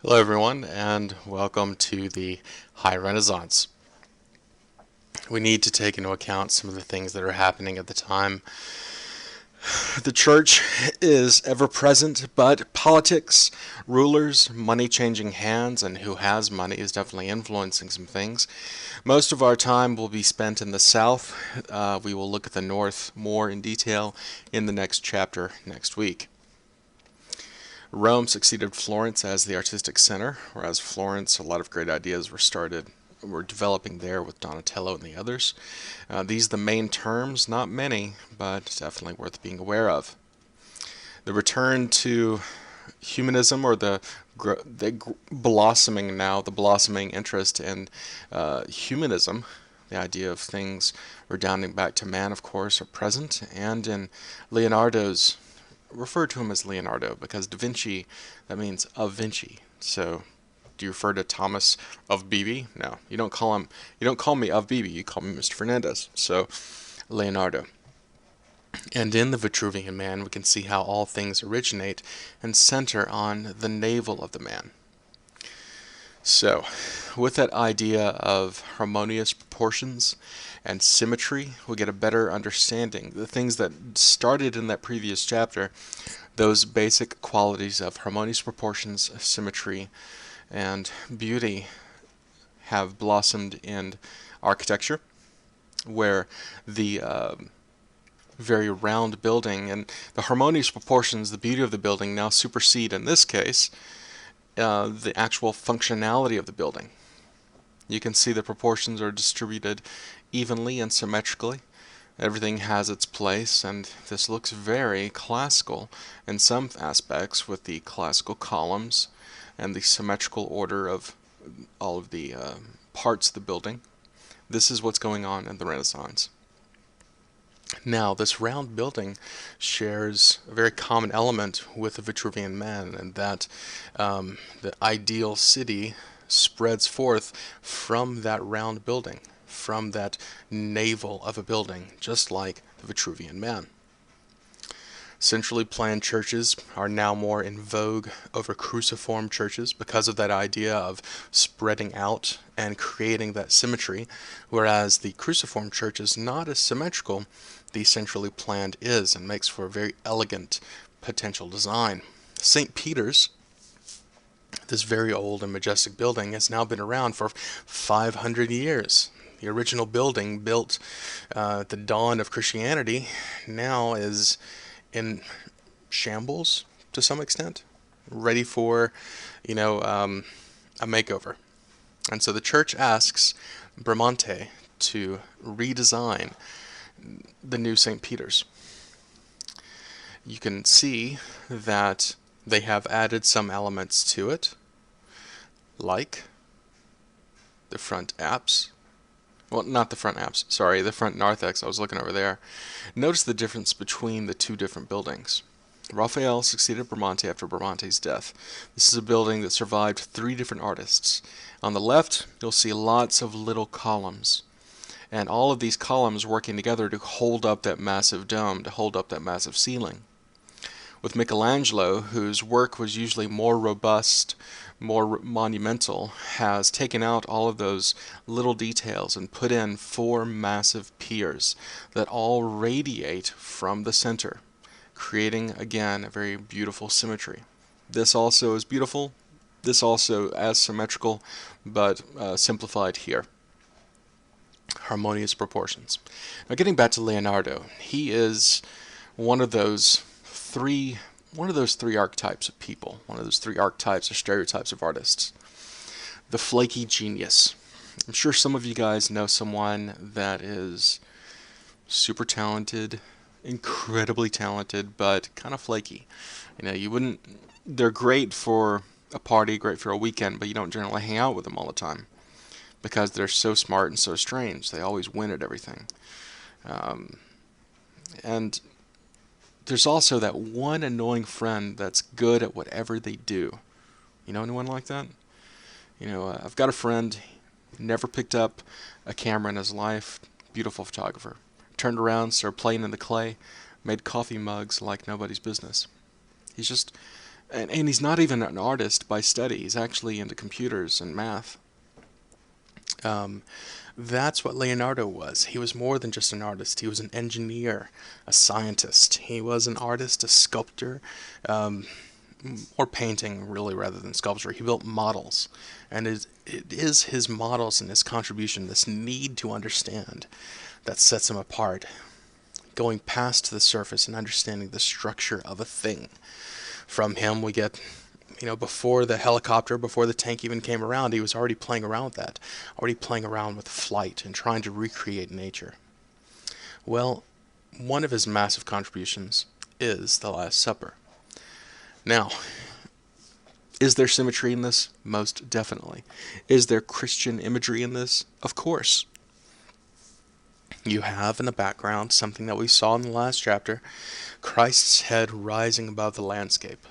Hello, everyone, and welcome to the High Renaissance. We need to take into account some of the things that are happening at the time. The church is ever present, but politics, rulers, money changing hands, and who has money is definitely influencing some things. Most of our time will be spent in the South. We will look at the North more in detail in the next chapter next week. Rome succeeded Florence as the artistic center, whereas Florence, a lot of great ideas were developing there with Donatello and the others. These are the main terms, not many, but definitely worth being aware of. The return to humanism, or the blossoming interest in humanism, the idea of things redounding back to man, of course, are present, and in Leonardo's refer to him as Leonardo because Da Vinci, that means of Vinci. So, do you refer to Thomas of Beebe? No, you don't call him. You don't call me of Beebe. You call me Mr. Fernandez. So, Leonardo. And in the Vitruvian Man, we can see how all things originate and center on the navel of the man. So, with that idea of harmonious proportions and symmetry, we get a better understanding. The things that started in that previous chapter, those basic qualities of harmonious proportions, symmetry, and beauty, have blossomed in architecture, where the very round building and the harmonious proportions, the beauty of the building now supersede, in this case, the actual functionality of the building. You can see the proportions are distributed evenly and symmetrically. Everything has its place, and this looks very classical in some aspects with the classical columns and the symmetrical order of all of the parts of the building. This is what's going on in the Renaissance. Now, this round building shares a very common element with the Vitruvian Man, and that the ideal city spreads forth from that round building, from that navel of a building, just like the Vitruvian Man. Centrally planned churches are now more in vogue over cruciform churches because of that idea of spreading out and creating that symmetry, whereas the cruciform church is not as symmetrical. The centrally planned is, and makes for a very elegant potential design. St. Peter's, this very old and majestic building, has now been around for 500 years. The original building, built at the dawn of Christianity, now is in shambles to some extent, ready for, a makeover. And so the church asks Bramante to redesign the new St. Peter's. You can see that they have added some elements to it, like the front apse. Well, not the front apse, sorry, the front narthex. I was looking over there. Notice the difference between the two different buildings. Raphael succeeded Bramante after Bramante's death. This is a building that survived 3 different artists. On the left, you'll see lots of little columns, and all of these columns working together to hold up that massive dome, to hold up that massive ceiling. With Michelangelo, whose work was usually more robust, more monumental, has taken out all of those little details and put in 4 massive piers that all radiate from the center, creating again a very beautiful symmetry. This also is beautiful, this also as symmetrical, but simplified here. Harmonious proportions. Now, getting back to Leonardo, he is one of those three archetypes of people, one of those 3 archetypes or stereotypes of artists. The flaky genius. I'm sure some of you guys know someone that is super talented, incredibly talented, but kind of flaky. You wouldn't. They're great for a party, great for a weekend, but you don't generally hang out with them all the time because they're so smart and so strange. They always win at everything. And there's also that one annoying friend that's good at whatever they do. You know anyone like that? I've got a friend, never picked up a camera in his life, beautiful photographer. Turned around, started playing in the clay, made coffee mugs like nobody's business. He's just And he's not even an artist by study. He's actually into computers and math. Um, that's what Leonardo was. He was more than just an artist. He was an engineer, a scientist. He was an artist, a sculptor, um, or painting really rather than sculpture. He built models, and it is his models and his contribution, this need to understand, that sets him apart. Going past the surface and understanding the structure of a thing. From him, we get, before the helicopter, before the tank even came around, he was already playing around with that, already playing around with flight and trying to recreate nature. Well, one of his massive contributions is the Last Supper. Now, is there symmetry in this? Most definitely. Is there Christian imagery in this? Of course. You have in the background something that we saw in the last chapter, Christ's head rising above the landscape.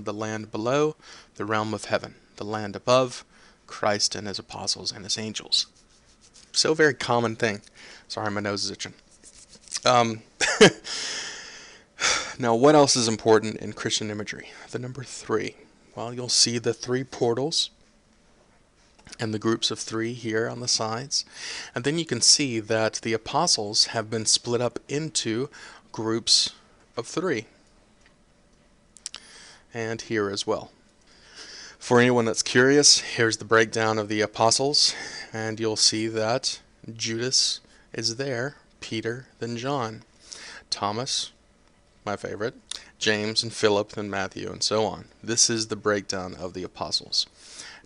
The land below, the realm of heaven. The land above, Christ and his apostles and his angels. So very common thing. Sorry, my nose is itching. Um, Now, what else is important in Christian imagery? The number 3. Well, you'll see the 3 portals and the groups of 3 here on the sides. And then you can see that the apostles have been split up into groups of 3. And here as well. For anyone that's curious, here's the breakdown of the apostles. And you'll see that Judas is there, Peter, then John, Thomas, my favorite, James and Philip, then Matthew, and so on. This is the breakdown of the apostles.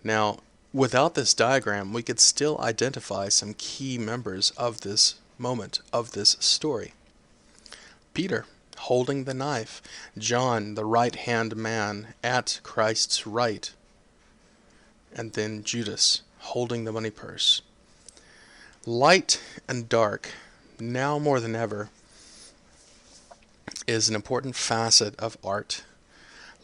Now, without this diagram, we could still identify some key members of this moment, of this story. Peter, holding the knife. John, the right-hand man at Christ's right. And then Judas, holding the money purse. Light and dark, now more than ever, is an important facet of art.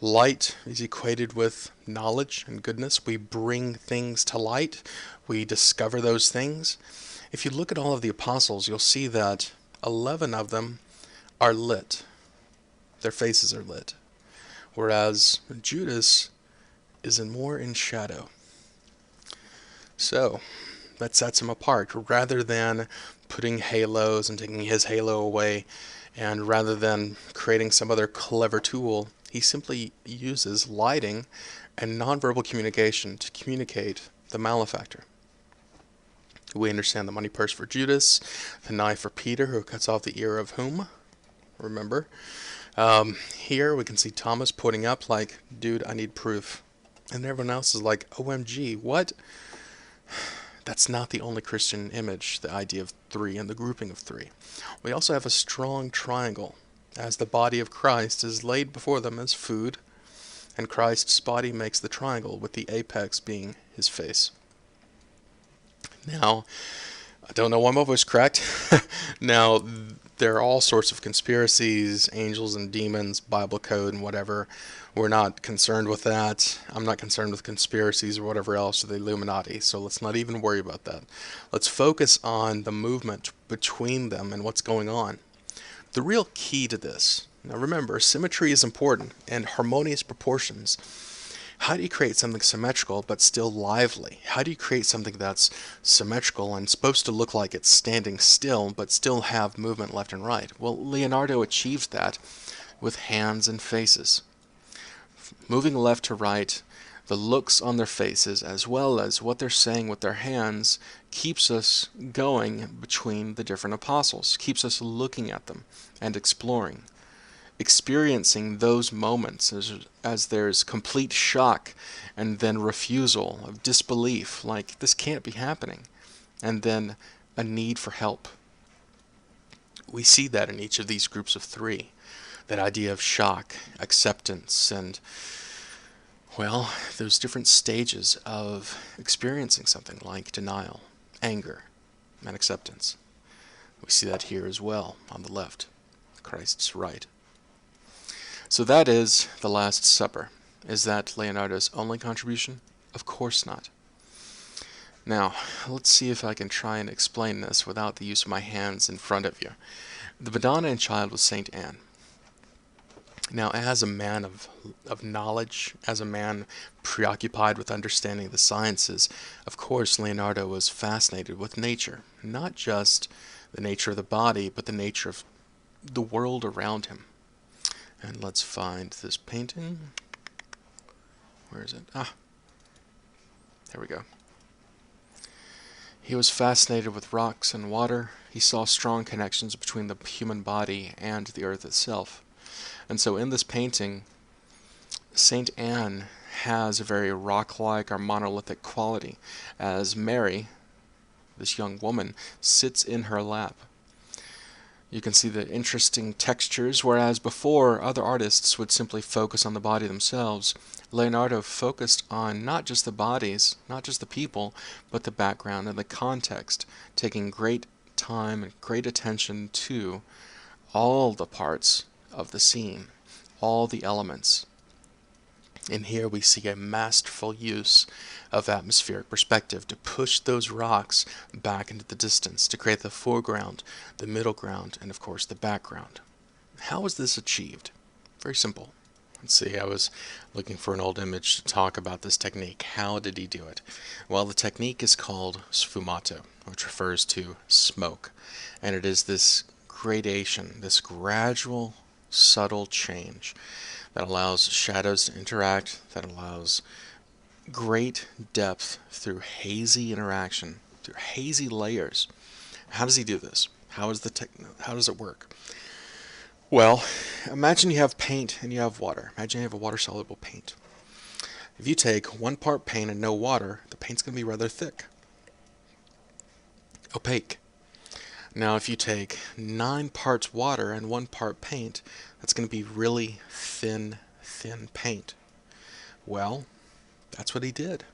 Light is equated with knowledge and goodness. We bring things to light. We discover those things. If you look at all of the apostles, you'll see that 11 of them are lit. Their faces are lit. Whereas Judas is more in shadow. So, that sets him apart. Rather than putting halos and taking his halo away, and rather than creating some other clever tool, he simply uses lighting and nonverbal communication to communicate the malefactor. We understand the money purse for Judas, the knife for Peter, who cuts off the ear of whom? Remember? Here we can see Thomas putting up like, dude, I need proof. And everyone else is like, OMG, what? That's not the only Christian image, the idea of 3 and the grouping of 3. We also have a strong triangle, as the body of Christ is laid before them as food, and Christ's body makes the triangle, with the apex being his face. Now, I don't know why my voice cracked. Now, there are all sorts of conspiracies, angels and demons, Bible code and whatever. We're not concerned with that. I'm not concerned with conspiracies or whatever else, or the Illuminati, so let's not even worry about that. Let's focus on the movement between them and what's going on. The real key to this, now remember, symmetry is important, and harmonious proportions. How do you create something symmetrical but still lively? How do you create something that's symmetrical and supposed to look like it's standing still but still have movement left and right? Well, Leonardo achieved that with hands and faces. Moving left to right, the looks on their faces as well as what they're saying with their hands keeps us going between the different apostles, keeps us looking at them and exploring, experiencing those moments as there's complete shock and then refusal of disbelief, like this can't be happening, and then a need for help. We see that in each of these groups of 3. That idea of shock, acceptance, and, well, those different stages of experiencing something like denial, anger, and acceptance. We see that here as well on the left, Christ's right. So that is the Last Supper. Is that Leonardo's only contribution? Of course not. Now, let's see if I can try and explain this without the use of my hands in front of you. The Madonna and Child was St. Anne. Now, as a man of knowledge, as a man preoccupied with understanding the sciences, of course, Leonardo was fascinated with nature. Not just the nature of the body, but the nature of the world around him. And let's find this painting. Where is it? Ah, there we go. He was fascinated with rocks and water. He saw strong connections between the human body and the earth itself. And so in this painting, Saint Anne has a very rock-like or monolithic quality, as Mary, this young woman, sits in her lap. You can see the interesting textures, whereas before other artists would simply focus on the body themselves, Leonardo focused on not just the bodies, not just the people, but the background and the context, taking great time and great attention to all the parts of the scene, all the elements. And here we see a masterful use of atmospheric perspective to push those rocks back into the distance, to create the foreground, the middle ground, and of course the background. How was this achieved? Very simple. Let's see, I was looking for an old image to talk about this technique. How did he do it? Well, the technique is called sfumato, which refers to smoke. And it is this gradation, this gradual, subtle change that allows shadows to interact, that allows great depth through hazy interaction, through hazy layers. How does he do this? How does it work? Well, imagine you have paint and you have water. Imagine you have a water-soluble paint. If you take 1 part paint and no water, the paint's going to be rather thick, opaque. Now, if you take 9 parts water and 1 part paint, that's going to be really thin paint. Well, that's what he did.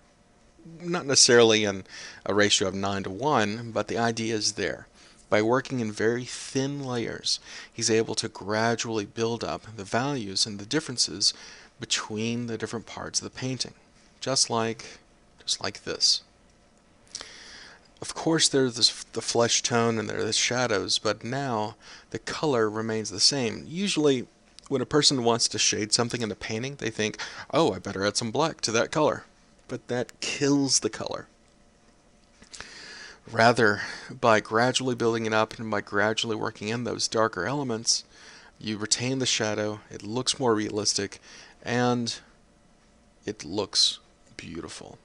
Not necessarily in a ratio of 9 to 1, but the idea is there. By working in very thin layers, he's able to gradually build up the values and the differences between the different parts of the painting. Just like this. Of course, there's the flesh tone and there are the shadows, but now the color remains the same. Usually, when a person wants to shade something in a painting, they think, oh, I better add some black to that color. But that kills the color. Rather, by gradually building it up and by gradually working in those darker elements, you retain the shadow, it looks more realistic, and it looks beautiful.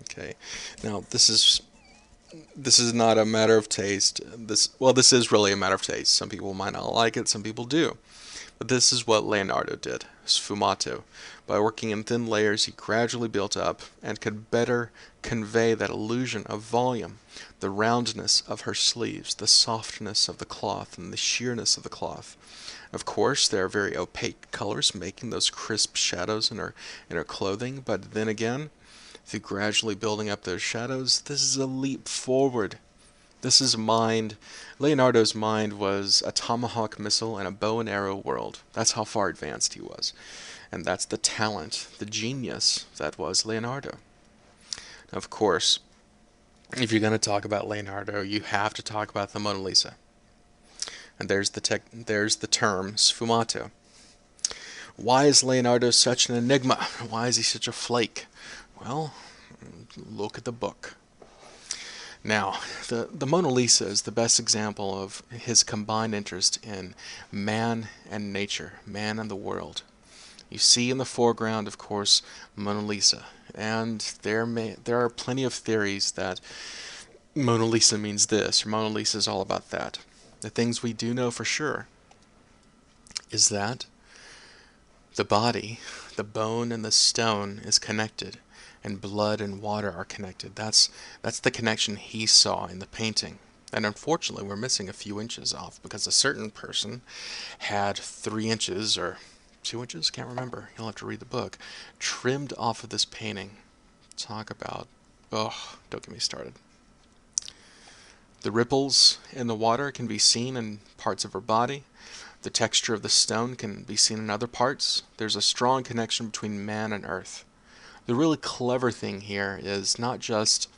Okay, now this is not a matter of taste. This is really a matter of taste. Some people might not like it, some people do. But this is what Leonardo did, sfumato. By working in thin layers, he gradually built up and could better convey that illusion of volume, the roundness of her sleeves, the softness of the cloth, and the sheerness of the cloth. Of course, there are very opaque colors making those crisp shadows in her clothing, but then again, through gradually building up those shadows, this is a leap forward. This is mind. Leonardo's mind was a tomahawk missile and a bow and arrow world. That's how far advanced he was. And that's the talent, the genius that was Leonardo. Now, of course, if you're going to talk about Leonardo, you have to talk about the Mona Lisa. And there's the term sfumato. Why is Leonardo such an enigma? Why is he such a flake? Well, look at the book. Now, the Mona Lisa is the best example of his combined interest in man and nature, man and the world. You see in the foreground, of course, Mona Lisa, and there are plenty of theories that Mona Lisa means this, or Mona Lisa is all about that. The things we do know for sure is that the body, the bone and the stone is connected, and blood and water are connected. That's the connection he saw in the painting. And unfortunately, we're missing a few inches off because a certain person had 3 inches or 2 inches, can't remember, you'll have to read the book, trimmed off of this painting. Talk about, oh, don't get me started. The ripples in the water can be seen in parts of her body. The texture of the stone can be seen in other parts. There's a strong connection between man and earth. The really clever thing here is not just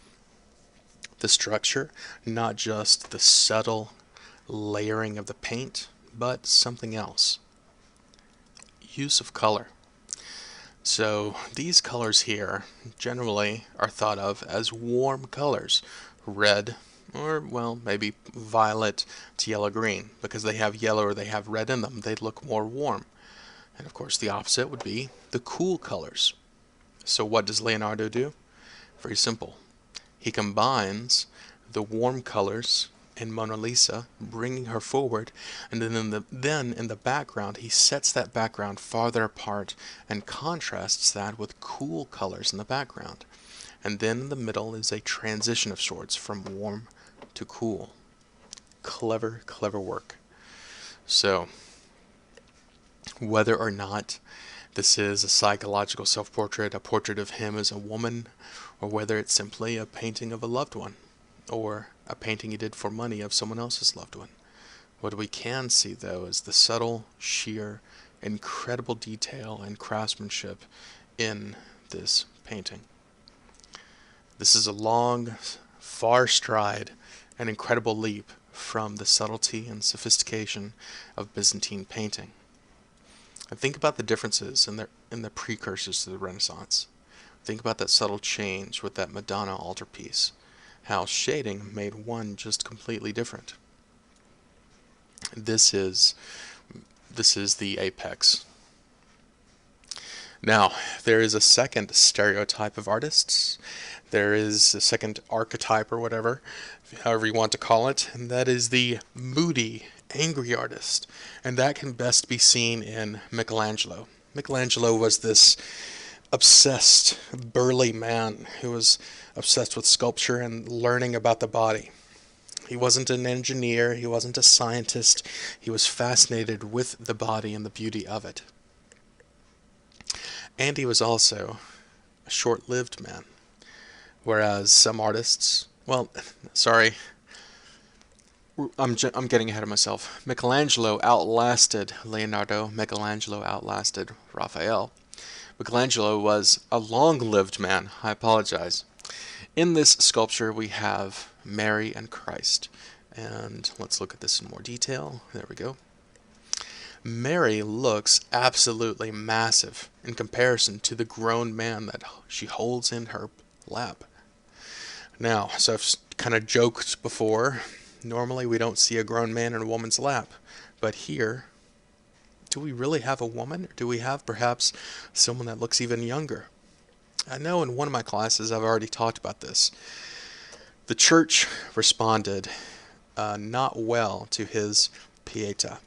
the structure, not just the subtle layering of the paint, but something else. use of color. So these colors here generally are thought of as warm colors, red, or well, maybe violet to yellow-green. Because they have yellow or they have red in them, they look more warm. And of course the opposite would be the cool colors. So what does Leonardo do? Very simple. He combines the warm colors in Mona Lisa, bringing her forward, and then in the background he sets that background farther apart and contrasts that with cool colors in the background. And then in the middle is a transition of sorts from warm to cool. Clever, clever work. So, whether or not this is a psychological self-portrait, a portrait of him as a woman, or whether it's simply a painting of a loved one, or a painting he did for money of someone else's loved one. What we can see, though, is the subtle, sheer, incredible detail and craftsmanship in this painting. This is a long, far stride, an incredible leap from the subtlety and sophistication of Byzantine painting. And think about the differences in the precursors to the Renaissance. Think about that subtle change with that Madonna altarpiece. How shading made one just completely different. This is the apex. Now, there is a second stereotype of artists. There is a second archetype or whatever, however you want to call it, and that is the moody, angry artist. And that can best be seen in Michelangelo. Michelangelo was this obsessed, burly man who was obsessed with sculpture and learning about the body. He wasn't an engineer, he wasn't a scientist, he was fascinated with the body and the beauty of it. And he was also a short-lived man. Whereas some artists, well, sorry, I'm getting ahead of myself. Michelangelo outlasted Leonardo, Michelangelo outlasted Raphael. Michelangelo was a long-lived man. I apologize. In this sculpture we have Mary and Christ. And let's look at this in more detail. There we go. Mary looks absolutely massive in comparison to the grown man that she holds in her lap. Now, so I've kind of joked before, normally we don't see a grown man in a woman's lap. But here, do we really have a woman? Or do we have perhaps someone that looks even younger? I know in one of my classes I've already talked about this. The church responded not well to his Pietà.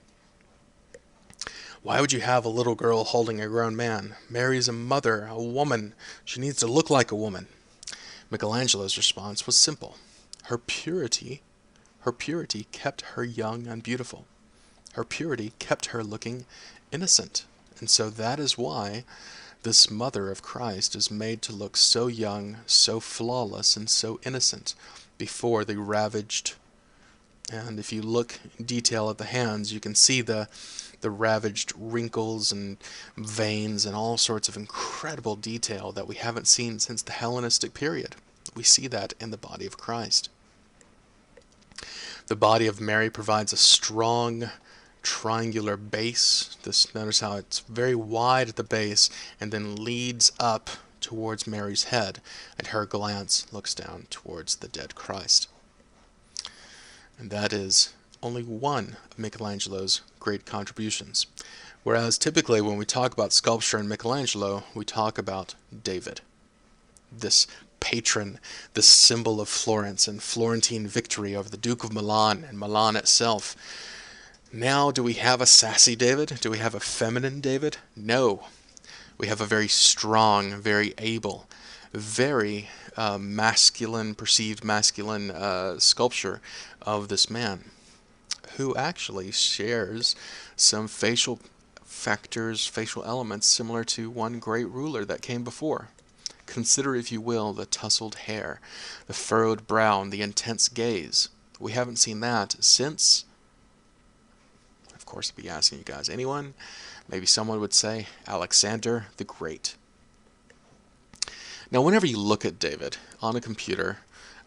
Why would you have a little girl holding a grown man? Mary's a mother, a woman. She needs to look like a woman. Michelangelo's response was simple. Her purity kept her young and beautiful. Her purity kept her looking innocent. And so that is why this mother of Christ is made to look so young, so flawless, and so innocent before the ravaged. And if you look in detail at the hands, you can see the ravaged wrinkles and veins and all sorts of incredible detail that we haven't seen since the Hellenistic period. We see that in the body of Christ. The body of Mary provides a strong triangular base. Notice how it's very wide at the base and then leads up towards Mary's head, and her glance looks down towards the dead Christ. And that is only one of Michelangelo's great contributions. Whereas typically when we talk about sculpture in Michelangelo, we talk about David, this patron, this symbol of Florence and Florentine victory over the Duke of Milan and Milan itself. Now, do we have a sassy David? Do we have a feminine David? No. We have a very strong, very able, very perceived masculine sculpture of this man, who actually shares some facial factors, facial elements similar to one great ruler that came before. Consider, if you will, the tousled hair, the furrowed brow, and the intense gaze. We haven't seen that since, of course, I'd be asking you guys, anyone? Maybe someone would say Alexander the Great. Now, whenever you look at David on a computer,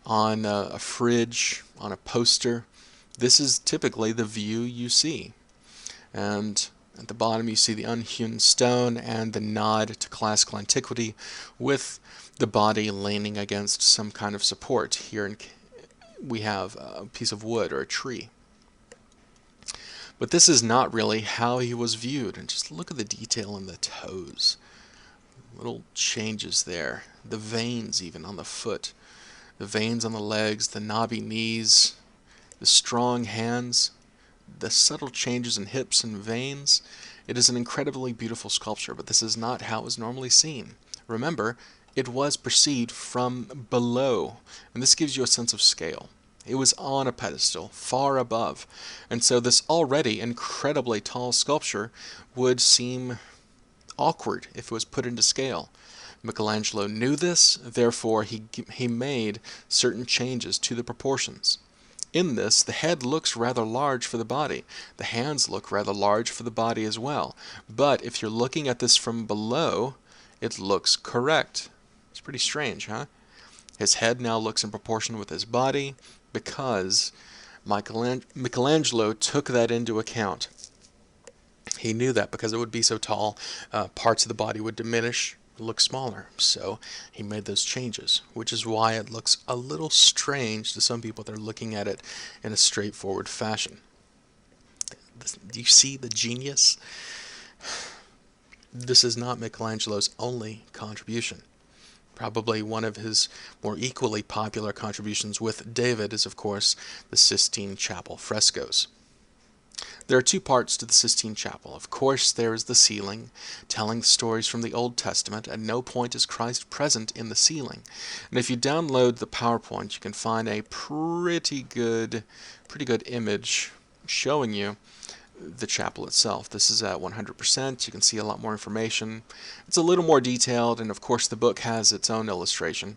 on a fridge, on a poster, this is typically the view you see. And At the bottom you see the unhewn stone and the nod to classical antiquity with the body leaning against some kind of support. Here we have a piece of wood or a tree. But this is not really how he was viewed. And just look at the detail in the toes. Little changes there. The veins even on the foot. The veins on the legs, the knobby knees, the strong hands, the subtle changes in hips and veins. It is an incredibly beautiful sculpture, but this is not how it was normally seen. Remember, it was perceived from below, and this gives you a sense of scale. It was on a pedestal, far above, and so this already incredibly tall sculpture would seem awkward if it was put into scale. Michelangelo knew this, therefore he made certain changes to the proportions. In this, the head looks rather large for the body. The hands look rather large for the body as well. But if you're looking at this from below, it looks correct. It's pretty strange, huh? His head now looks in proportion with his body because Michelangelo took that into account. He knew that because it would be so tall, parts of the body would diminish, look smaller. So he made those changes, which is why it looks a little strange to some people that are looking at it in a straightforward fashion. Do you see the genius? This is not Michelangelo's only contribution. Probably one of his more equally popular contributions with David is, of course, the Sistine Chapel frescoes. There are two parts to the Sistine Chapel. Of course, there is the ceiling, telling stories from the Old Testament. At no point is Christ present in the ceiling. And if you download the PowerPoint, you can find a pretty good image showing you the chapel itself. This is at 100%. You can see a lot more information. It's a little more detailed, and of course the book has its own illustration.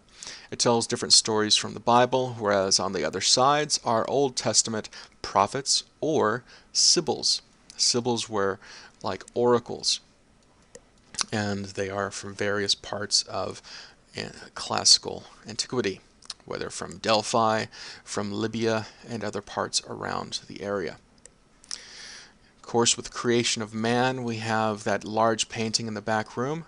It tells different stories from the Bible, whereas on the other sides are Old Testament prophets or sibyls. Sibyls were like oracles, and they are from various parts of classical antiquity, whether from Delphi, from Libya, and other parts around the area. Of course, with the creation of man, we have that large painting in the back room.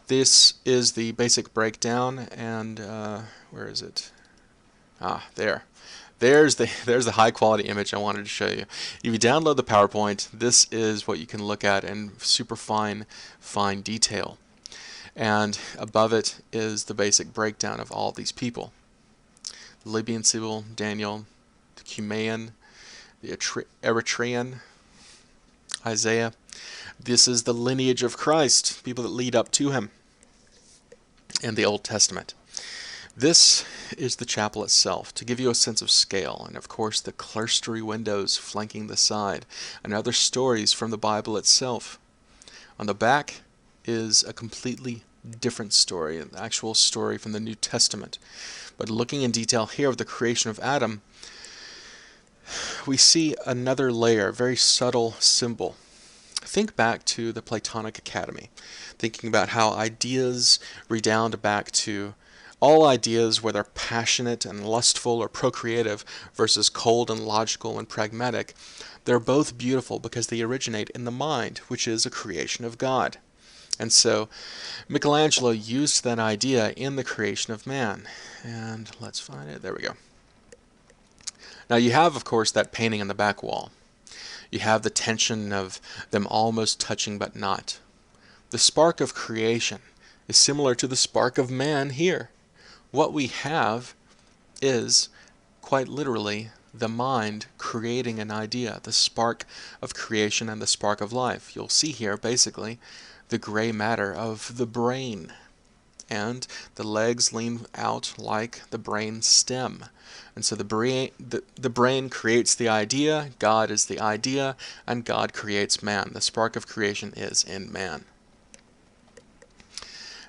This is the basic breakdown, and where is it? There. There's the high quality image I wanted to show you. If you download the PowerPoint, this is what you can look at in super fine detail. And above it is the basic breakdown of all these people. The Libyan Sibyl, Daniel, the Cumaean, the Eritrean, Isaiah. This is the lineage of Christ, people that lead up to him in the Old Testament. This is the chapel itself, to give you a sense of scale, and of course the clerestory windows flanking the side, and other stories from the Bible itself. On the back is a completely different story, an actual story from the New Testament. But looking in detail here of the creation of Adam, we see another layer, a very subtle symbol. Think back to the Platonic Academy, thinking about how ideas redound back to all ideas, whether passionate and lustful or procreative versus cold and logical and pragmatic. They're both beautiful because they originate in the mind, which is a creation of God. And so Michelangelo used that idea in the creation of man. And let's find it. There we go. Now you have, of course, that painting on the back wall. You have the tension of them almost touching but not. The spark of creation is similar to the spark of man here. What we have is, quite literally, the mind creating an idea, the spark of creation and the spark of life. You'll see here, basically, the gray matter of the brain. And the legs lean out like the brain stem. And so the brain creates the idea, God is the idea, and God creates man. The spark of creation is in man.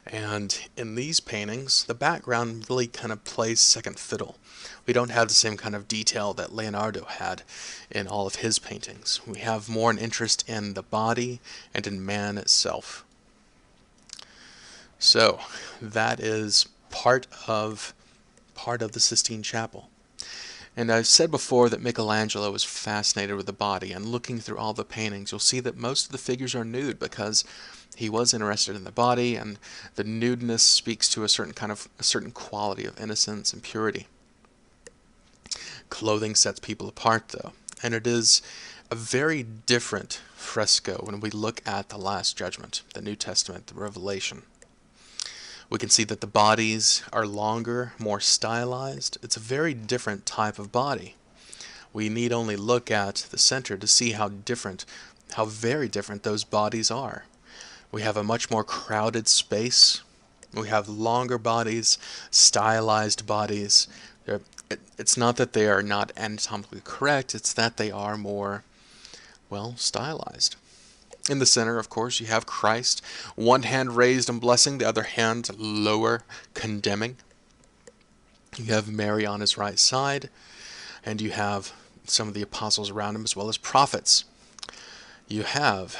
And in these paintings, the background really kind of plays second fiddle. We don't have the same kind of detail that Leonardo had in all of his paintings. We have more an interest in the body and in man itself. So that is part of the Sistine Chapel. And I've said before that Michelangelo was fascinated with the body, and looking through all the paintings, you'll see that most of the figures are nude because he was interested in the body, and the nudeness speaks to a certain quality of innocence and purity. Clothing sets people apart, though, and it is a very different fresco when we look at the Last Judgment, the New Testament, the Revelation. We can see that the bodies are longer, more stylized. It's a very different type of body. We need only look at the center to see how very different those bodies are. We have a much more crowded space. We have longer bodies, stylized bodies. It's not that they are not anatomically correct, it's that they are more, well, stylized. In the center, of course, you have Christ, one hand raised and blessing, the other hand lower, condemning. You have Mary on his right side, and you have some of the apostles around him as well as prophets. You have,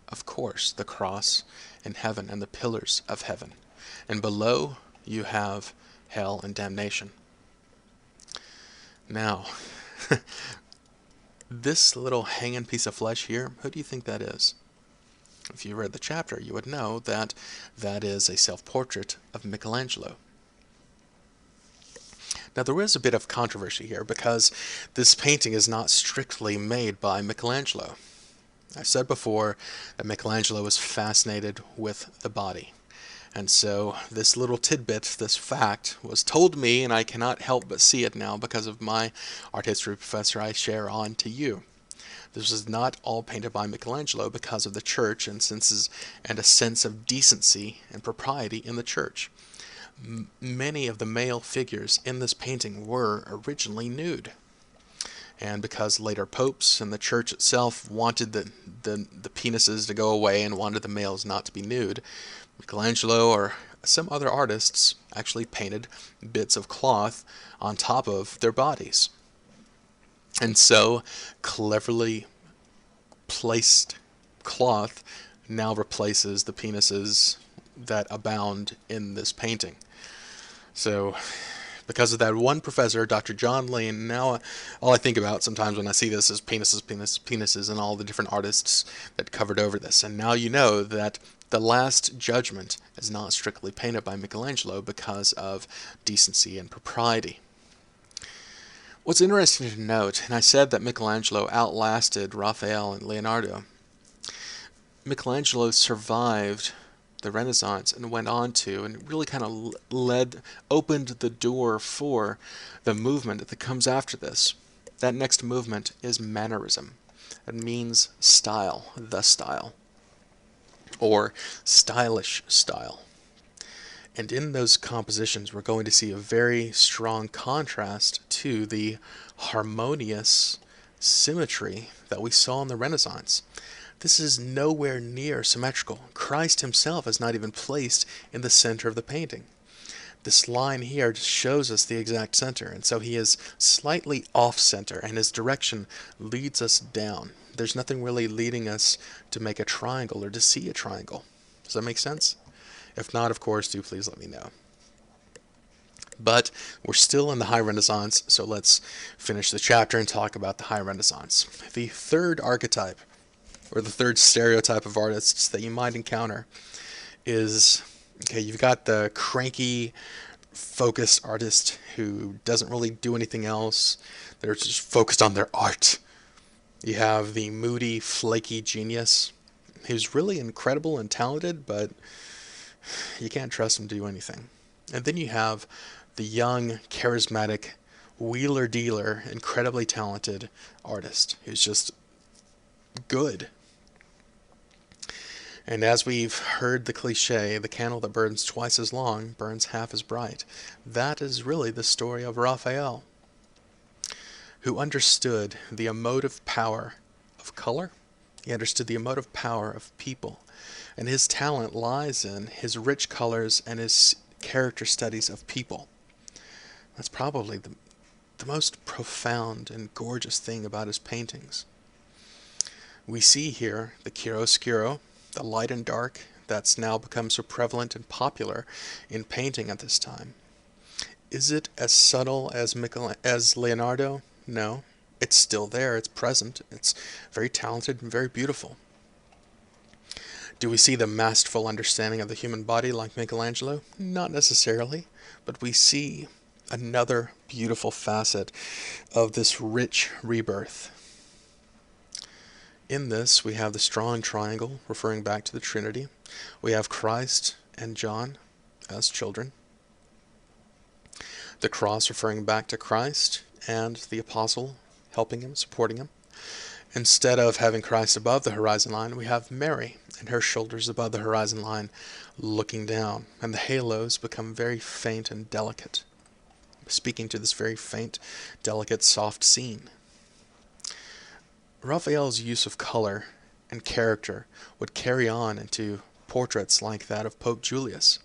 of course, the cross in heaven and the pillars of heaven. And below, you have hell and damnation. Now, this little hanging piece of flesh here, who do you think that is? If you read the chapter, you would know that that is a self-portrait of Michelangelo. Now, there is a bit of controversy here because this painting is not strictly made by Michelangelo. I've said before that Michelangelo was fascinated with the body. And so this little tidbit, this fact, was told to me, and I cannot help but see it now because of my art history professor I share on to you. This was not all painted by Michelangelo because of the church and a sense of decency and propriety in the church. Many of the male figures in this painting were originally nude. And because later popes and the church itself wanted the penises to go away and wanted the males not to be nude, Michelangelo or some other artists actually painted bits of cloth on top of their bodies. And so, cleverly placed cloth now replaces the penises that abound in this painting. So, because of that one professor, Dr. John Lane, now all I think about sometimes when I see this is penises, and all the different artists that covered over this. And now you know that the Last Judgment is not strictly painted by Michelangelo because of decency and propriety. What's interesting to note, and I said that Michelangelo outlasted Raphael and Leonardo, Michelangelo survived the Renaissance and went on to, and really kind of opened the door for the movement that comes after this. That next movement is Mannerism. It means style, the style, or stylish style. And in those compositions, we're going to see a very strong contrast to the harmonious symmetry that we saw in the Renaissance. This is nowhere near symmetrical. Christ himself is not even placed in the center of the painting. This line here just shows us the exact center, and so he is slightly off-center, and his direction leads us down. There's nothing really leading us to make a triangle or to see a triangle. Does that make sense? If not, of course, do please let me know. But we're still in the High Renaissance, so let's finish the chapter and talk about the High Renaissance. The third archetype, or the third stereotype of artists that you might encounter is, okay, you've got the cranky, focused artist who doesn't really do anything else. They're just focused on their art. You have the moody, flaky genius who's really incredible and talented, but you can't trust him to do anything. And then you have the young, charismatic, wheeler-dealer, incredibly talented artist who's just good. And as we've heard the cliche, the candle that burns twice as long burns half as bright. That is really the story of Raphael, who understood the emotive power of color. He understood the emotive power of people. And his talent lies in his rich colors and his character studies of people. That's probably the most profound and gorgeous thing about his paintings. We see here the chiaroscuro, the light and dark, that's now become so prevalent and popular in painting at this time. Is it as subtle as as Leonardo? No. It's still there, it's present, it's very talented and very beautiful. Do we see the masterful understanding of the human body like Michelangelo? Not necessarily, but we see another beautiful facet of this rich rebirth. In this, we have the strong triangle referring back to the Trinity. We have Christ and John as children. The cross referring back to Christ and the apostle helping him, supporting him. Instead of having Christ above the horizon line, we have Mary and her shoulders above the horizon line looking down, and the halos become very faint and delicate, speaking to this very faint, delicate, soft scene. Raphael's use of color and character would carry on into portraits like that of Pope Julius.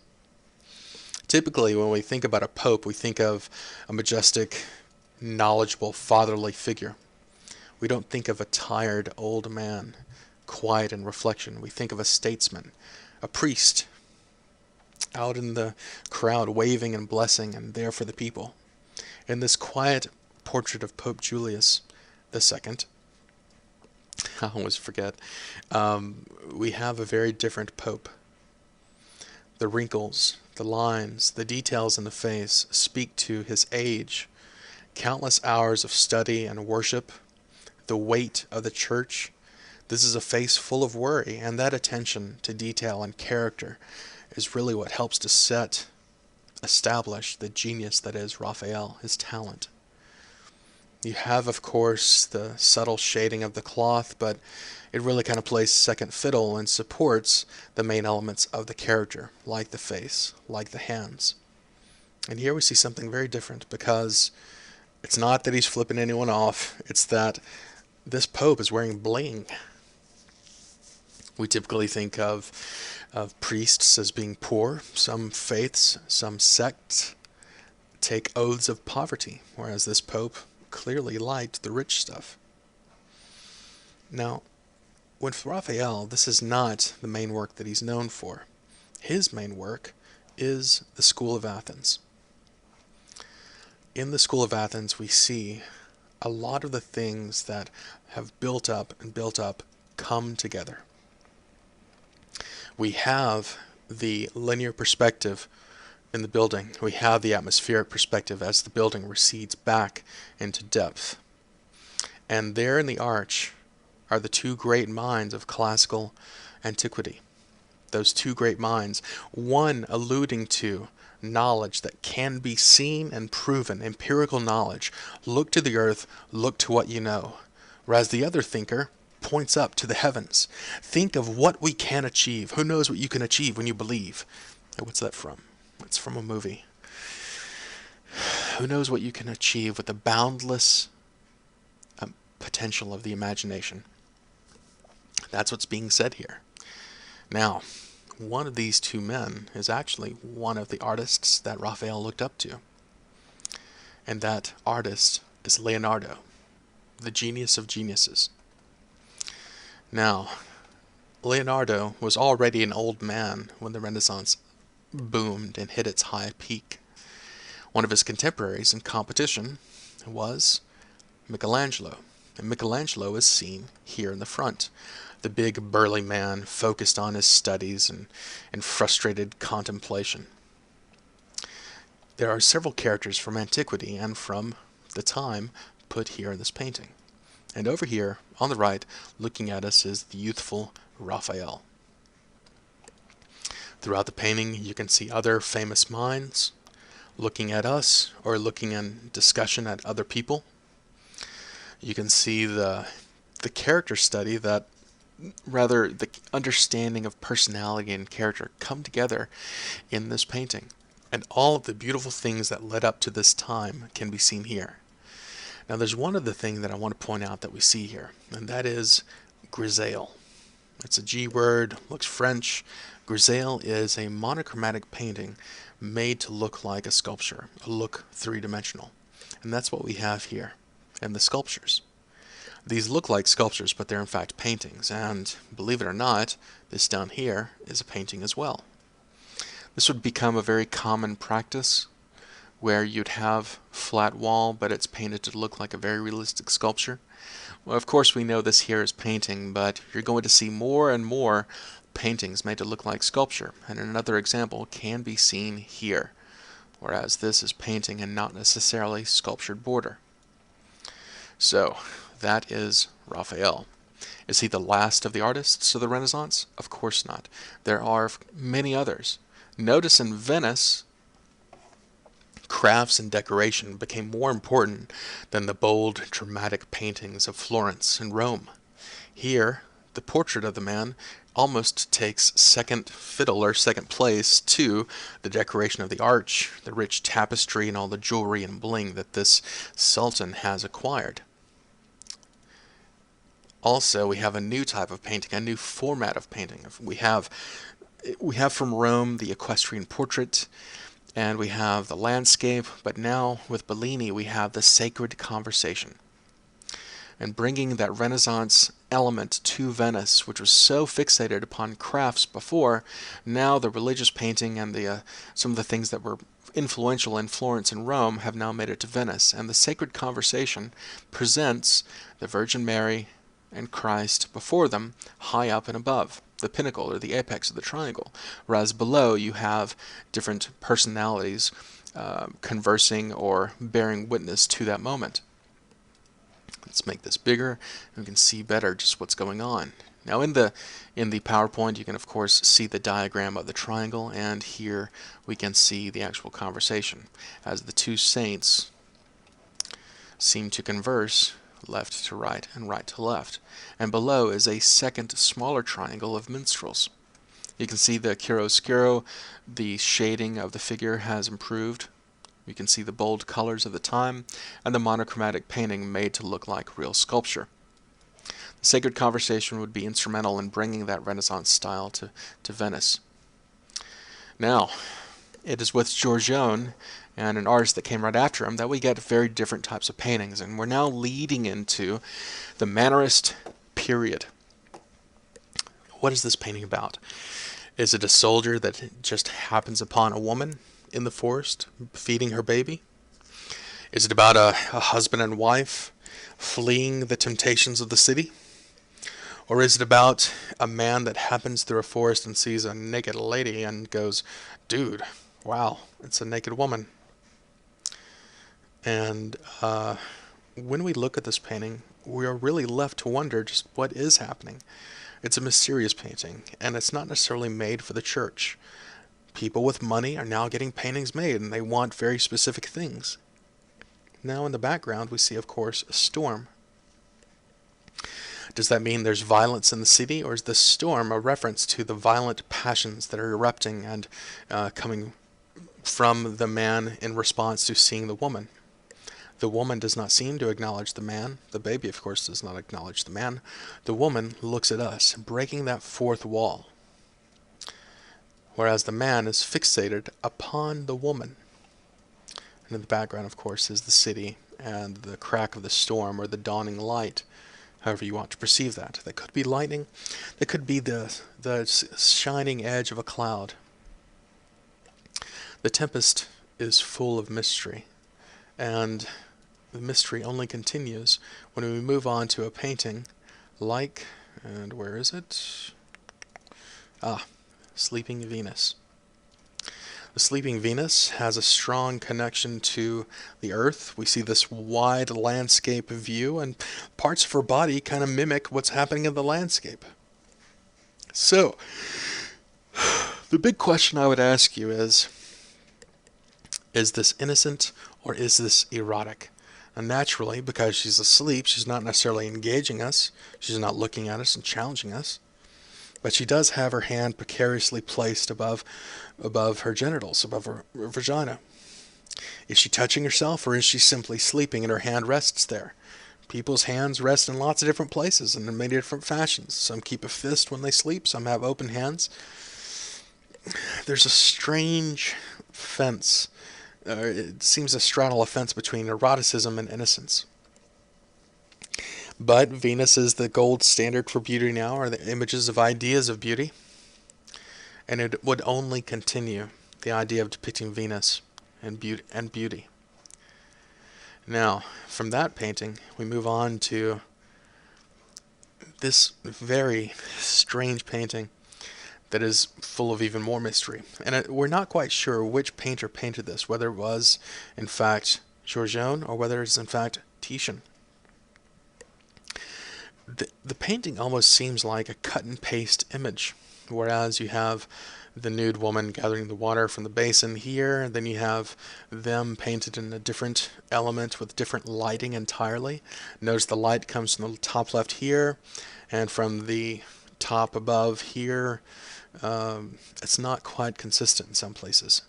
Typically, when we think about a pope, we think of a majestic, knowledgeable, fatherly figure. We don't think of a tired old man, quiet in reflection. We think of a statesman, a priest, out in the crowd waving and blessing and there for the people. In this quiet portrait of Pope Julius II, I always forget, we have a very different pope. The wrinkles, the lines, the details in the face speak to his age, countless hours of study and worship, the weight of the church. This is a face full of worry, and that attention to detail and character is really what helps to establish the genius that is Raphael, his talent. You have, of course, the subtle shading of the cloth, but it really kind of plays second fiddle and supports the main elements of the character, like the face, like the hands. And here we see something very different, because it's not that he's flipping anyone off, it's that this Pope is wearing bling. We typically think of priests as being poor. Some faiths, some sects take oaths of poverty, whereas this Pope clearly liked the rich stuff. Now, with Raphael, this is not the main work that he's known for. His main work is the School of Athens. In the School of Athens, we see a lot of the things that have built up and built up come together. We have the linear perspective in the building. We have the atmospheric perspective as the building recedes back into depth. And there in the arch are the two great minds of classical antiquity. Those two great minds, one alluding to knowledge that can be seen and proven, empirical knowledge. Look to the earth, look to what you know. Whereas the other thinker points up to the heavens. Think of what we can achieve. Who knows what you can achieve when you believe? What's that from? It's from a movie. Who knows what you can achieve with the boundless potential of the imagination? That's what's being said here. Now, one of these two men is actually one of the artists that Raphael looked up to. And that artist is Leonardo, the genius of geniuses. Now, Leonardo was already an old man when the Renaissance boomed and hit its high peak. One of his contemporaries in competition was Michelangelo. And Michelangelo is seen here in the front. The big burly man focused on his studies and frustrated contemplation. There are several characters from antiquity and from the time put here in this painting. And over here, on the right, looking at us is the youthful Raphael. Throughout the painting, you can see other famous minds looking at us or looking in discussion at other people. You can see the character study that, rather, the understanding of personality and character come together in this painting. And all of the beautiful things that led up to this time can be seen here. Now there's one other thing that I want to point out that we see here, and that is grisaille. It's a G word, looks French. Grisaille is a monochromatic painting made to look like a sculpture, look three-dimensional. And that's what we have here in the sculptures. These look like sculptures, but they're in fact paintings, and believe it or not, this down here is a painting as well. This would become a very common practice where you'd have flat wall, but it's painted to look like a very realistic sculpture. Well, of course, we know this here is painting, but you're going to see more and more paintings made to look like sculpture. And another example can be seen here, whereas this is painting and not necessarily sculptured border. So, that is Raphael. Is he the last of the artists of the Renaissance? Of course not. There are many others. Notice in Venice, crafts and decoration became more important than the bold, dramatic paintings of Florence and Rome. Here, the portrait of the man almost takes second fiddle or second place to the decoration of the arch, the rich tapestry, and all the jewelry and bling that this sultan has acquired. Also, we have a new type of painting, a new format of painting. We have from Rome the equestrian portrait, and we have the landscape, but now with Bellini we have the sacred conversation. And bringing that Renaissance element to Venice, which was so fixated upon crafts before, now the religious painting and some of the things that were influential in Florence and Rome have now made it to Venice. And the sacred conversation presents the Virgin Mary and Christ before them, high up and above, the pinnacle or the apex of the triangle, whereas below you have different personalities conversing or bearing witness to that moment. Let's make this bigger, and we can see better just what's going on. Now in the PowerPoint you can of course see the diagram of the triangle, and here we can see the actual conversation as the two saints seem to converse left to right and right to left. And below is a second smaller triangle of minstrels. You can see the chiaroscuro, the shading of the figure has improved. You can see the bold colors of the time and the monochromatic painting made to look like real sculpture. The sacred conversation would be instrumental in bringing that Renaissance style to Venice. Now, it is with Giorgione and an artist that came right after him that we get very different types of paintings, and we're now leading into the Mannerist period. What is this painting about? Is it a soldier that just happens upon a woman in the forest feeding her baby? Is it about a husband and wife fleeing the temptations of the city? Or is it about a man that happens through a forest and sees a naked lady and goes, dude, wow, it's a naked woman? And when we look at this painting, we are really left to wonder just what is happening. It's a mysterious painting, and it's not necessarily made for the church. People with money are now getting paintings made, and they want very specific things. Now in the background we see, of course, a storm. Does that mean there's violence in the city, or is this storm a reference to the violent passions that are erupting and coming from the man in response to seeing the woman? The woman does not seem to acknowledge the man. The baby, of course, does not acknowledge the man. The woman looks at us, breaking that fourth wall, whereas the man is fixated upon the woman. And in the background, of course, is the city and the crack of the storm or the dawning light, however you want to perceive that. That could be lightning. That could be the shining edge of a cloud. The Tempest is full of mystery, and the mystery only continues when we move on to a painting like, and where is it? Sleeping Venus. The Sleeping Venus has a strong connection to the Earth. We see this wide landscape view, and parts of her body kind of mimic what's happening in the landscape. So, the big question I would ask you is this innocent or is this erotic? And naturally, because she's asleep, she's not necessarily engaging us. She's not looking at us and challenging us. But she does have her hand precariously placed above her genitals, above her vagina. Is she touching herself, or is she simply sleeping and her hand rests there? People's hands rest in lots of different places and in many different fashions. Some keep a fist when they sleep, some have open hands. There's a strange fence. It seems to straddle a fence between eroticism and innocence. But Venus is the gold standard for beauty now, or the images of ideas of beauty. And it would only continue, the idea of depicting Venus, and beauty. Now, from that painting, we move on to this very strange painting that is full of even more mystery. And we're not quite sure which painter painted this, whether it was, in fact, Giorgione or whether it's, in fact, Titian. The painting almost seems like a cut and paste image, whereas you have the nude woman gathering the water from the basin here, and then you have them painted in a different element with different lighting entirely. Notice the light comes from the top left here, and from the top above here. It's not quite consistent in some places.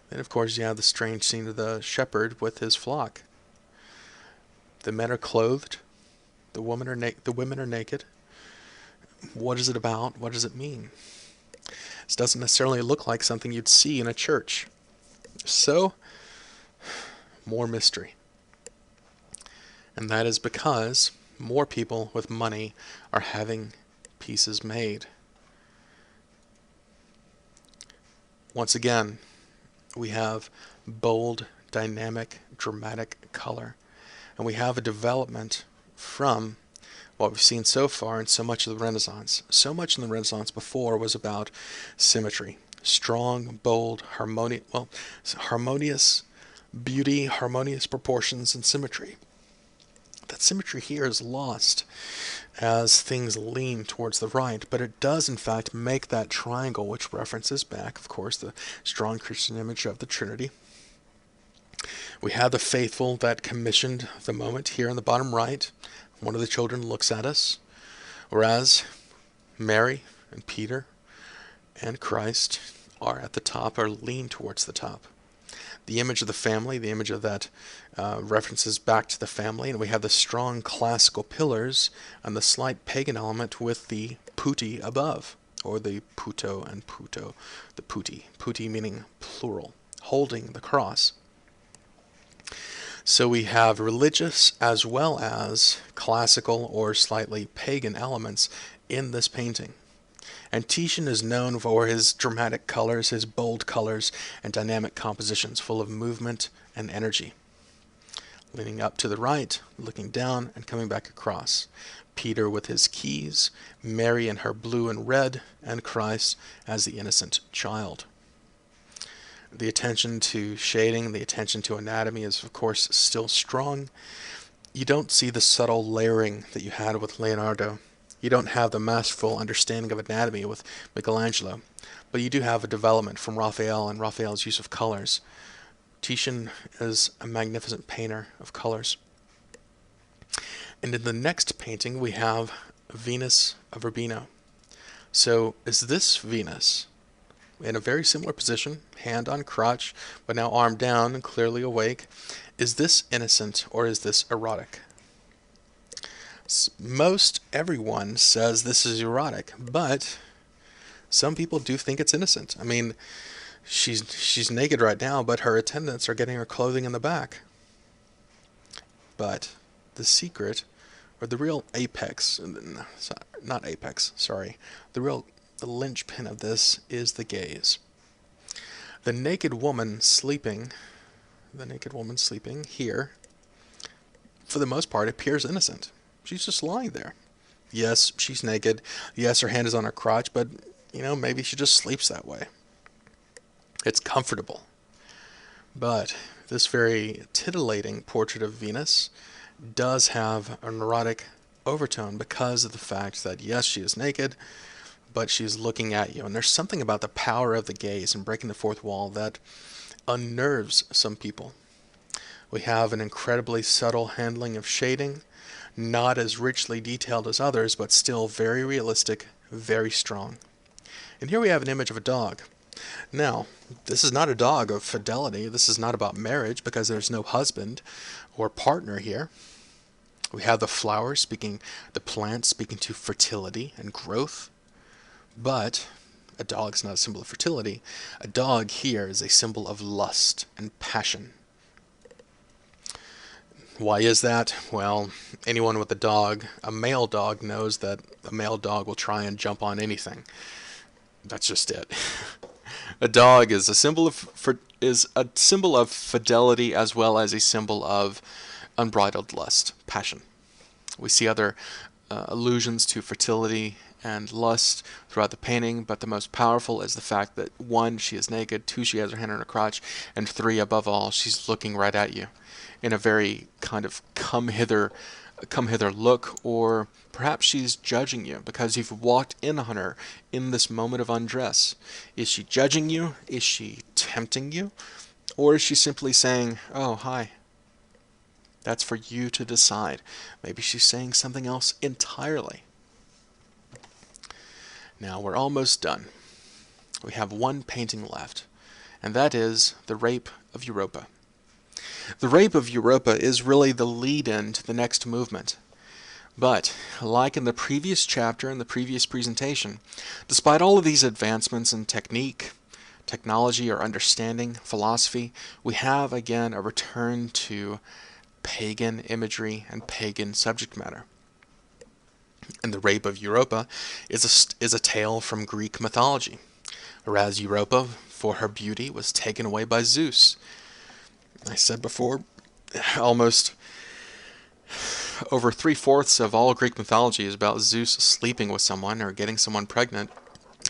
Then, of course, you have the strange scene of the shepherd with his flock. The men are clothed. The women are naked. What is it about? What does it mean? This doesn't necessarily look like something you'd see in a church. So, more mystery. And that is because more people with money are having pieces made. Once again, we have bold, dynamic, dramatic color. And we have a development from what we've seen so far in so much of the Renaissance. So much in the Renaissance before was about symmetry. Strong, bold, harmonious beauty, harmonious proportions, and symmetry. That symmetry here is lost as things lean towards the right, but it does in fact make that triangle, which references back, of course, the strong Christian image of the Trinity. We have the faithful that commissioned the moment here in the bottom right. One of the children looks at us, whereas Mary and Peter and Christ are at the top, or lean towards the top. The image of the family, the image of that references back to the family, and we have the strong classical pillars and the slight pagan element with the putti above, or the puto and puto, the putti. Putti meaning plural, holding the cross. So we have religious as well as classical or slightly pagan elements in this painting. And Titian is known for his dramatic colors, his bold colors, and dynamic compositions full of movement and energy. Leaning up to the right, looking down, and coming back across. Peter with his keys, Mary in her blue and red, and Christ as the innocent child. The attention to shading, the attention to anatomy is, of course, still strong. You don't see the subtle layering that you had with Leonardo. You don't have the masterful understanding of anatomy with Michelangelo, but you do have a development from Raphael and Raphael's use of colors. Titian is a magnificent painter of colors. And in the next painting, we have Venus of Urbino. So is this Venus in a very similar position, hand on crotch, but now arm down and clearly awake? Is this innocent or is this erotic? Most everyone says this is erotic, but some people do think it's innocent. I mean, she's naked right now, but her attendants are getting her clothing in the back. But the secret, or the real apex, not apex, sorry, the linchpin of this is the gaze. The naked woman sleeping here, for the most part, appears innocent. She's just lying there. Yes, she's naked. Yes, her hand is on her crotch, but, maybe she just sleeps that way. It's comfortable. But this very titillating portrait of Venus does have an erotic overtone because of the fact that, yes, she is naked, but she's looking at you. And there's something about the power of the gaze and breaking the fourth wall that unnerves some people. We have an incredibly subtle handling of shading, not as richly detailed as others, but still very realistic, very strong. And here we have an image of a dog. Now, this is not a dog of fidelity. This is not about marriage because there's no husband or partner here. We have the flowers the plants speaking to fertility and growth. But a dog is not a symbol of fertility. A dog here is a symbol of lust and passion. Why is that? Well, anyone with a male dog, knows that a male dog will try and jump on anything. That's just it. A dog is a symbol of fidelity as well as a symbol of unbridled lust, passion. We see other allusions to fertility and lust throughout the painting, but the most powerful is the fact that 1, she is naked, 2, she has her hand on her crotch, and 3, above all, she's looking right at you in a very kind of come hither look, or perhaps she's judging you because you've walked in on her in this moment of undress. Is she judging you? Is she tempting you? Or is she simply saying, "Oh, hi"? That's for you to decide. Maybe she's saying something else entirely. Now we're almost done. We have one painting left, and that is The Rape of Europa. The Rape of Europa is really the lead-in to the next movement. But, like in the previous chapter and the previous presentation, despite all of these advancements in technique, technology, or understanding, philosophy, we have again a return to pagan imagery and pagan subject matter. And The Rape of Europa is a tale from Greek mythology, whereas Europa, for her beauty, was taken away by Zeus. I said before, almost over 3/4 of all Greek mythology is about Zeus sleeping with someone or getting someone pregnant.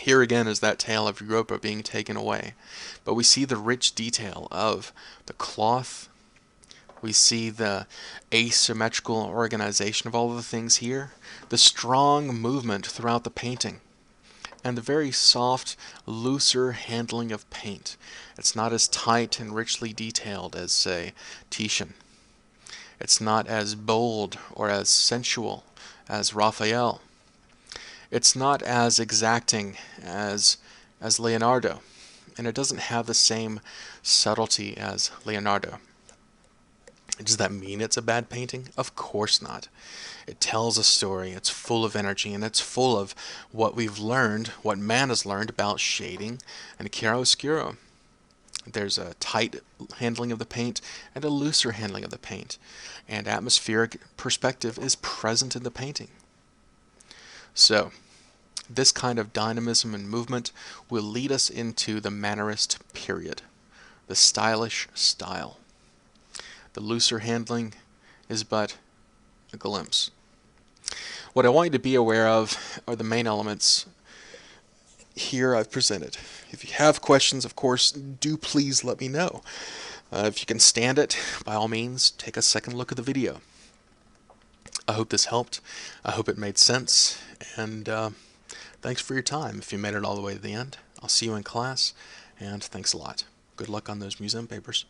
Here again is that tale of Europa being taken away. But we see the rich detail of the cloth. We see the asymmetrical organization of all of the things here, the strong movement throughout the painting, and the very soft, looser handling of paint. It's not as tight and richly detailed as, say, Titian. It's not as bold or as sensual as Raphael. It's not as exacting as Leonardo, and it doesn't have the same subtlety as Leonardo. Does that mean it's a bad painting? Of course not. It tells a story, it's full of energy, and it's full of what we've learned, what man has learned about shading and chiaroscuro. There's a tight handling of the paint and a looser handling of the paint, and atmospheric perspective is present in the painting. So, this kind of dynamism and movement will lead us into the Mannerist period, the stylish style. The looser handling is but a glimpse. What I want you to be aware of are the main elements here I've presented. If you have questions, of course, do please let me know. If you can stand it, by all means, take a second look at the video. I hope this helped. I hope it made sense. And thanks for your time if you made it all the way to the end. I'll see you in class, and thanks a lot. Good luck on those museum papers.